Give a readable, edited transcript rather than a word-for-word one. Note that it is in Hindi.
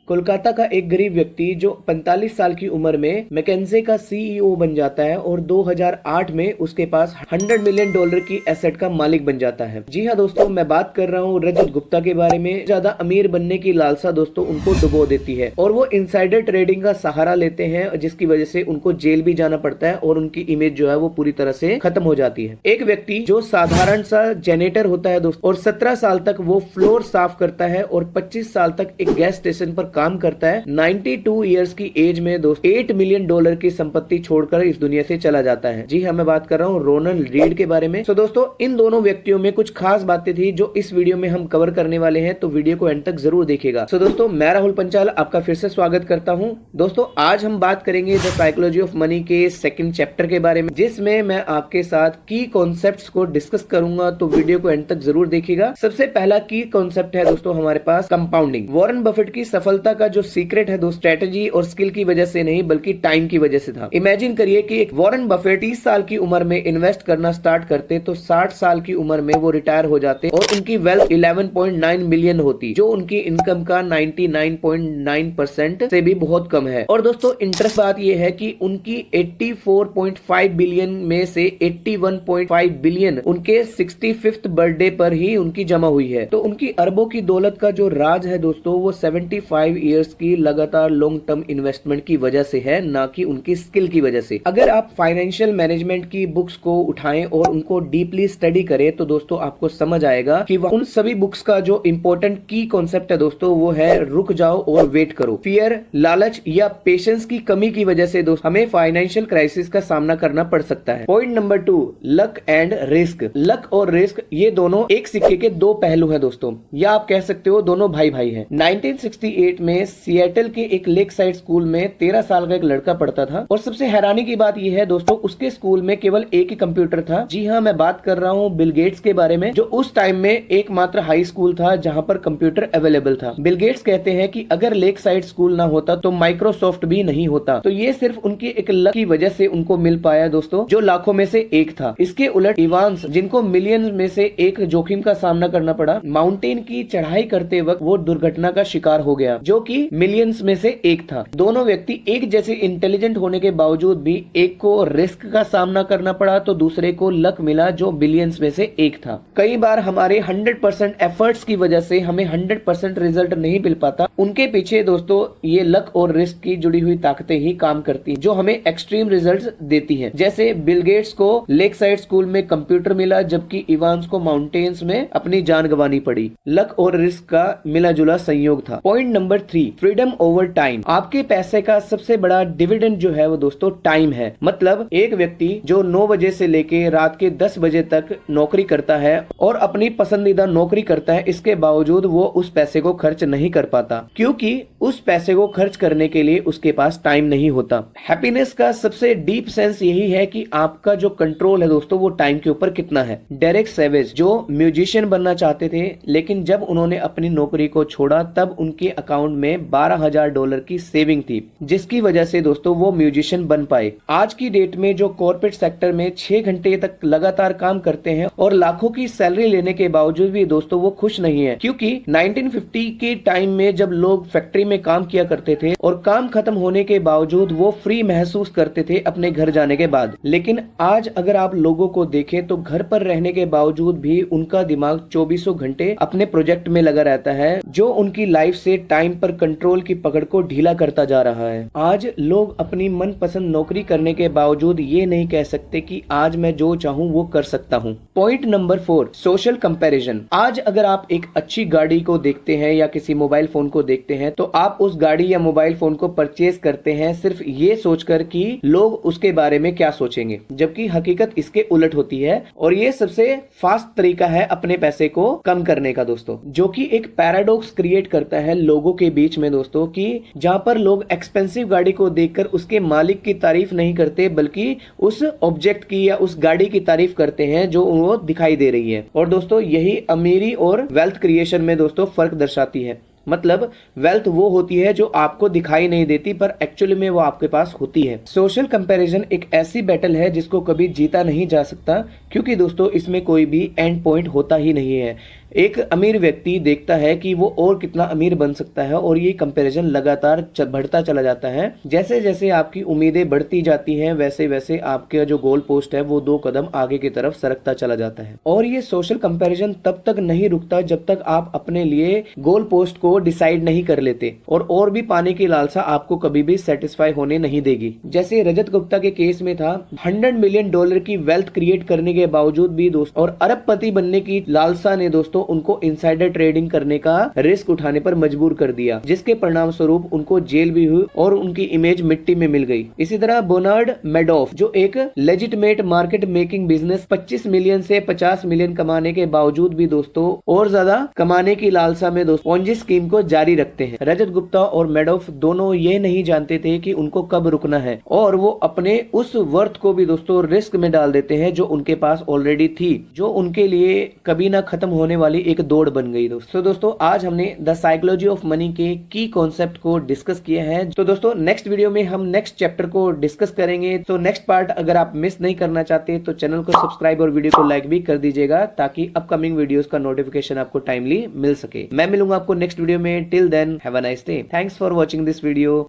कोलकाता का एक गरीब व्यक्ति जो 45 साल की उम्र में मैकेंजे का सीईओ बन जाता है और 2008 में उसके पास $100 मिलियन की एसेट का मालिक बन जाता है। जी हाँ दोस्तों, मैं बात कर रहा हूँ रजत गुप्ता के बारे में। ज्यादा अमीर बनने की लालसा दोस्तों उनको डुबो देती है और वो इनसाइडर ट्रेडिंग का सहारा लेते हैं, जिसकी वजह से उनको जेल भी जाना पड़ता है और उनकी इमेज जो है वो पूरी तरह से खत्म हो जाती है। एक व्यक्ति जो साधारण सा जेनेटर होता है दोस्तों और 17 साल तक वो फ्लोर साफ करता है और 25 साल तक एक गैस स्टेशन पर काम करता है, 92 इयर्स की एज में दोस्तों $8 मिलियन की संपत्ति छोड़कर इस दुनिया से चला जाता है। जी हाँ, मैं बात कर रहा हूँ रोनाल्ड रीड के बारे में। तो दोस्तों इन दोनों व्यक्तियों में कुछ खास बातें थी जो इस वीडियो में हम कवर करने वाले हैं, तो वीडियो को एंड तक जरूर देखिएगा। तो दोस्तों मैं राहुल पंचाल आपका फिर से स्वागत करता हूँ। दोस्तों आज हम बात करेंगे द साइकोलॉजी ऑफ मनी के सेकंड चैप्टर के बारे में, जिसमें मैं आपके साथ की कॉन्सेप्ट्स को डिस्कस करूंगा, तो वीडियो को एंड तक जरूर देखिएगा। सबसे पहला की कॉन्सेप्ट है दोस्तों हमारे पास कंपाउंडिंग। वॉरेन बफेट की सफलता का जो सीक्रेट है दोस्तों स्ट्रेटेजी और स्किल की वजह से नहीं बल्कि टाइम की वजह से था। इमेजिन करिए कि एक वॉरेन बफेट 30 साल की उम्र में इन्वेस्ट करना स्टार्ट करते तो 60 साल की उम्र में वो रिटायर हो जाते और उनकी वेल्थ 11.9 मिलियन होती, जो उनकी इनकम का 99.9% से भी बहुत कम है। और दोस्तों इंटरेस्ट बात यह है कि उनकी 84.5 बिलियन में से 81.5 बिलियन उनके 65th बर्थडे पर ही उनकी जमा हुई है। तो उनकी अरबों की दौलत का जो राज है दोस्तों वो 75 इयर्स की लगातार लॉन्ग टर्म इन्वेस्टमेंट की वजह से है, ना कि उनकी स्किल की वजह से। अगर आप फाइनेंशियल मैनेजमेंट की बुक्स को उठाएं और उनको डीपली स्टडी करें तो दोस्तों आपको समझ आएगा कि उन सभी बुक्स का जो इंपॉर्टेंट की कॉन्सेप्ट है दोस्तों वो है रुक जाओ और वेट करो। फियर, लालच या पेशेंस की कमी की वजह से दोस्तों हमें फाइनेंशियल क्राइसिस का सामना करना पड़ सकता है। Point number 2, luck and risk. Luck और रिस्क ये दोनों एक सिक्के के दो पहलू है दोस्तों, या आप कह सकते हो दोनों भाई भाई हैं। 1968 में सिएटल के एक लेक साइड स्कूल में 13 साल का एक लड़का पढ़ता था और सबसे हैरानी की बात यह है दोस्तों उसके स्कूल में केवल एक ही कंप्यूटर था। जी हाँ, मैं बात कर रहा हूँ बिल गेट्स के बारे में, जो उस टाइम में एकमात्र हाई स्कूल था जहाँ पर कंप्यूटर अवेलेबल था। बिल गेट्स कहते हैं कि अगर लेक साइड स्कूल ना होता तो माइक्रोसॉफ्ट भी नहीं होता। तो ये सिर्फ उनकी एक लक की वजह से उनको मिल पाया दोस्तों, जो लाखों में से एक था। इसके उलट इवांस, जिनको मिलियन में से एक जोखिम का सामना करना पड़ा, माउंटेन की चढ़ाई करते वक्त वो दुर्घटना का शिकार हो गया, जो कि मिलियंस में से एक था। दोनों व्यक्ति एक जैसे इंटेलिजेंट होने के बावजूद भी एक को रिस्क का सामना करना पड़ा तो दूसरे को लक मिला, जो बिलियंस में से एक था। कई बार हमारे 100% एफर्ट्स की वजह से हमें 100% रिजल्ट नहीं मिल पाता। उनके पीछे दोस्तों ये लक और रिस्क की जुड़ी हुई ताकतें ही काम करती हैं, जो हमें एक्सट्रीम रिजल्ट्स देती हैं। जैसे बिल गेट्स को लेक साइड स्कूल में कंप्यूटर मिला, जबकि इवांस को माउंटेन्स में अपनी जान गंवानी पड़ी। लक और रिस्क का मिला जुला संयोग था। Point number 3, freedom over time. आपके पैसे का सबसे बड़ा डिविडेंड जो है वो दोस्तों टाइम है। मतलब एक व्यक्ति जो 9 बजे से लेके रात के 10 बजे तक नौकरी करता है और अपनी पसंदीदा नौकरी करता है, इसके बावजूद वो उस पैसे को खर्च नहीं कर पाता, क्योंकि उस पैसे को खर्च करने के लिए उसके पास टाइम नहीं होता। हैप्पीनेस का सबसे डीप सेंस यही है कि आपका जो कंट्रोल है दोस्तों वो टाइम के ऊपर कितना है। डेरेक सेवेज जो म्यूजिशियन बनना चाहते थे, लेकिन जब उन्होंने अपनी नौकरी को छोड़ा तब उनके अकाउंट में $12,000 की सेविंग थी, जिसकी वजह से दोस्तों वो म्यूजिशियन बन पाए। आज की डेट में जो कॉर्पोरेट सेक्टर में 6 घंटे तक लगातार काम करते हैं और लाखों की सैलरी लेने के बावजूद भी दोस्तों वो खुश नहीं है, क्योंकि 1950 के टाइम में जब लोग फैक्ट्री में काम किया करते थे और काम खत्म होने के बावजूद वो फ्री महसूस करते थे अपने घर जाने के बाद। लेकिन आज अगर आप लोगों को देखें तो घर पर रहने के बावजूद भी उनका दिमाग 24 घंटे अपने प्रोजेक्ट में लगा रहता है, जो उनकी लाइफ से टाइम पर कंट्रोल की पकड़ को ढीला करता जा रहा है। आज लोग अपनी मनपसंद नौकरी करने के बावजूद ये नहीं कह सकते कि आज मैं जो चाहूँ वो कर सकता हूँ। Point number 4, social comparison. आज अगर आप एक अच्छी गाड़ी को देखते हैं या किसी मोबाइल फोन को देखते हैं तो आप उस गाड़ी या मोबाइल फोन को परचेज करते हैं सिर्फ ये सोचकर कि लोग उसके बारे में क्या सोचेंगे, जबकि हकीकत इसके उलट होती है। और ये सबसे फास्ट तरीका है अपने पैसे को कम करने का दोस्तों, जो कि एक पैराडॉक्स क्रिएट करता है लोगों के बीच में दोस्तों, कि जहां पर लोग एक्सपेंसिव गाड़ी को देखकर उसके मालिक की तारीफ नहीं करते बल्कि उस ऑब्जेक्ट की या उस गाड़ी की तारीफ करते हैं जो वो दिखाई दे रही है। और दोस्तों यही अमीरी और वेल्थ क्रिएशन में दोस्तों फर्क दर्शाती है। मतलब वेल्थ वो होती है जो आपको दिखाई नहीं देती पर एक्चुअली में वो आपके पास होती है। सोशल कंपैरिजन एक ऐसी बैटल है जिसको कभी जीता नहीं जा सकता, क्योंकि दोस्तों इसमें कोई भी एंड पॉइंट होता ही नहीं है। एक अमीर व्यक्ति देखता है कि वो और कितना अमीर बन सकता है और ये कंपैरिजन लगातार बढ़ता चला जाता है। जैसे जैसे आपकी उम्मीदें बढ़ती जाती हैं वैसे वैसे आपके जो गोल पोस्ट है वो 2 कदम आगे की तरफ सरकता चला जाता है। और ये सोशल कंपैरिजन तब तक नहीं रुकता जब तक आप अपने लिए गोल पोस्ट को डिसाइड नहीं कर लेते और भी पाने की लालसा आपको कभी भी सेटिस्फाई होने नहीं देगी। जैसे रजत गुप्ता के केस में था, $100 मिलियन की वेल्थ क्रिएट करने के बावजूद भी दोस्तों और अरबपति बनने की लालसा ने दोस्तों उनको इनसाइडर ट्रेडिंग करने का रिस्क उठाने पर मजबूर कर दिया, जिसके परिणाम स्वरूप उनको जेल भी हुई और उनकी इमेज मिट्टी में मिल गई। इसी तरह बर्नार्ड मैडॉफ जो एक legitimate market making business 25 million से 50 मिलियन कमाने के बावजूद भी दोस्तों और ज्यादा कमाने की लालसा में दोस्तों पोंजी स्कीम को जारी रखते हैं। रजत गुप्ता और मैडॉफ दोनों ये नहीं जानते थे कि उनको कब रुकना है और वो अपने उस वर्थ को भी दोस्तों रिस्क में डाल देते हैं जो उनके पास ऑलरेडी थी, जो उनके लिए कभी ना खत्म होने वाली एक दौड़ बन गई। दोस्तों आज हमने द साइकोलॉजी ऑफ मनी के की कॉन्सेप्ट को डिस्कस किया है। तो दोस्तों नेक्स्ट वीडियो में हम नेक्स्ट चैप्टर को डिस्कस करेंगे। तो नेक्स्ट पार्ट अगर आप मिस नहीं करना चाहते तो चैनल को सब्सक्राइब और वीडियो को लाइक भी कर दीजिएगा ताकि अपकमिंग वीडियोस का नोटिफिकेशन आपको टाइमली मिल सके। मैं मिलूंगा आपको नेक्स्ट वीडियो में। Till then have a nice day. Thanks for watching this video.